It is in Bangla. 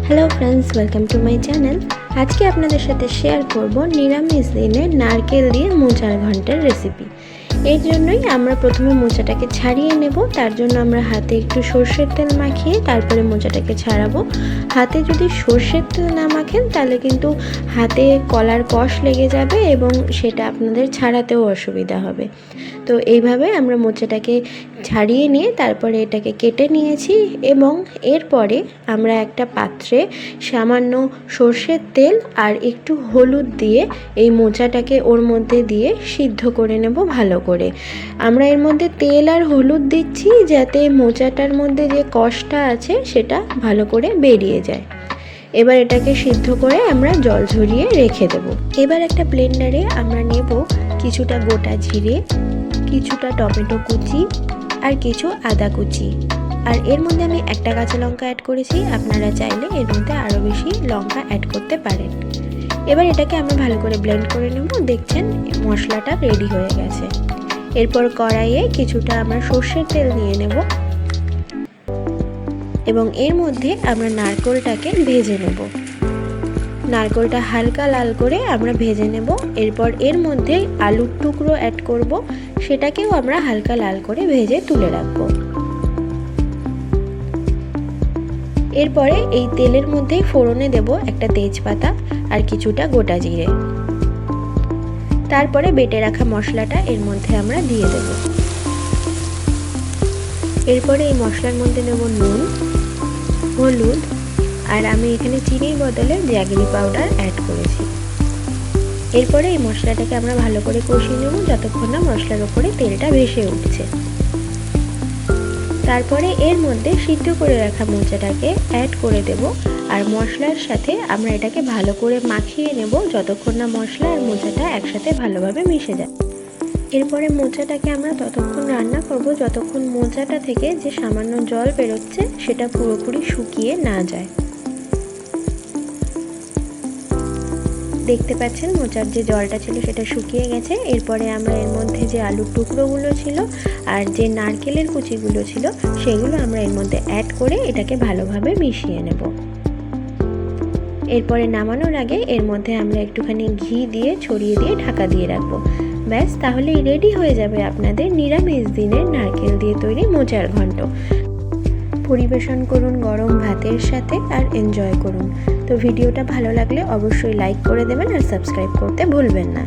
Hello friends, welcome to my channel. আজকে আপনাদের সাথে শেয়ার করব নিরামিষ দিনে নারকেল দিয়ে মোচার ঘন্টের রেসিপি। এর জন্যই আমরা প্রথমে মোচাটাকে ছাড়িয়ে নেব। তার জন্য আমরা হাতে একটু সর্ষের তেল মাখিয়ে তারপরে মোচাটাকে ছাড়াবো। হাতে যদি সর্ষের তেল না মাখেন তাহলে কিন্তু হাতে কলার কষ লেগে যাবে এবং সেটা আপনাদের ছাড়াতেও অসুবিধা হবে। তো এইভাবে আমরা মোচাটাকে ছাড়িয়ে নিয়ে তারপরে এটাকে কেটে নিয়েছি এবং এরপরে আমরা একটা পাত্রে সামান্য সর্ষের তেল আর একটু হলুদ দিয়ে এই মোচাটাকে ওর মধ্যে দিয়ে সিদ্ধ করে নেব ভালো করে। আমরা এর মধ্যে তেল আর হলুদ দিচ্ছি যাতে মোচাটার মধ্যে যে কষটা আছে সেটা ভালো করে বেরিয়ে যায়। এবার এটাকে সিদ্ধ করে আমরা জল ঝরিয়ে রেখে দেব। এবার একটা ব্লেন্ডারে আমরা নেব কিছুটা গোটা জিরে, কিছুটা টমেটো কুচি আর কিছু আদা কুচি, আর এর মধ্যে আমি একটা কাঁচা লঙ্কা অ্যাড করেছি। আপনারা চাইলে এর মধ্যে আরও বেশি লঙ্কা অ্যাড করতে পারেন। এবার এটাকে আমরা ভালো করে ব্লেন্ড করে নেব। দেখছেন মশলাটা রেডি হয়ে গেছে। এরপর কড়াইয়ে কিছুটা আমরা সর্ষের তেল নিয়ে নেব এবং এর মধ্যে আমরা নারকেলটাকে ভেজে নেব। নারকেলটা হালকা লাল করে আমরা ভেজে নেব। এরপর এর মধ্যে আলুর টুকরো অ্যাড করব, সেটাকেও আমরা হালকা লাল করে ভেজে তুলে রাখব। এরপরে এই তেলের মধ্যেই ফোড়নে দেব একটা তেজপাতা আর কিছুটা গোটা জিরে। তারপরে বেটে রাখা মশলাটা এর মধ্যে আমরা দিয়ে দেব। এরপরে এই মশলার মধ্যে নেব নুন, হলুদ আর আমি এখানে চিনির বদলে জ্যাগরি পাউডার অ্যাড করেছি। এরপরে এই মশলাটাকে আমরা ভালো করে কষিয়ে নেব যতক্ষণ না মশলার ওপরে তেলটা ভেসে উঠছে। তারপরে এর মধ্যে সিদ্ধ করে রাখা মোচাটাকে অ্যাড করে দেব আর মশলার সাথে আমরা এটাকে ভালো করে মাখিয়ে নেব যতক্ষণ না মশলা আর মোচাটা একসাথে ভালোভাবে মিশে যায়। এরপরে মোচাটাকে আমরা ততক্ষণ রান্না করব যতক্ষণ মোচাটা থেকে যে সামান্য জল বেরোচ্ছে সেটা পুরোপুরি শুকিয়ে না যায়। দেখতে পাচ্ছেন মোচার যে জলটা ছিল সেটা শুকিয়ে গেছে। এরপরে আমরা এর মধ্যে যে আলুর টুকরোগুলো ছিল আর যে নারকেলের কুচিগুলো ছিল সেগুলো আমরা এর মধ্যে অ্যাড করে এটাকে ভালোভাবে মিশিয়ে নেব। এরপরে নামানোর আগে এর মধ্যে আমরা একটুখানি ঘি দিয়ে ছড়িয়ে দিয়ে ঢাকা দিয়ে রাখবো। ব্যাস, তাহলেই রেডি হয়ে যাবে আপনাদের নিরামিষ দিনের নারকেল দিয়ে তৈরি মোচার ঘন্ট। পরিবেশন করুন গরম ভাতের সাথে আর এনজয় করুন। তো ভিডিওটা ভালো লাগলে অবশ্যই লাইক করে দেবেন আর সাবস্ক্রাইব করতে ভুলবেন না।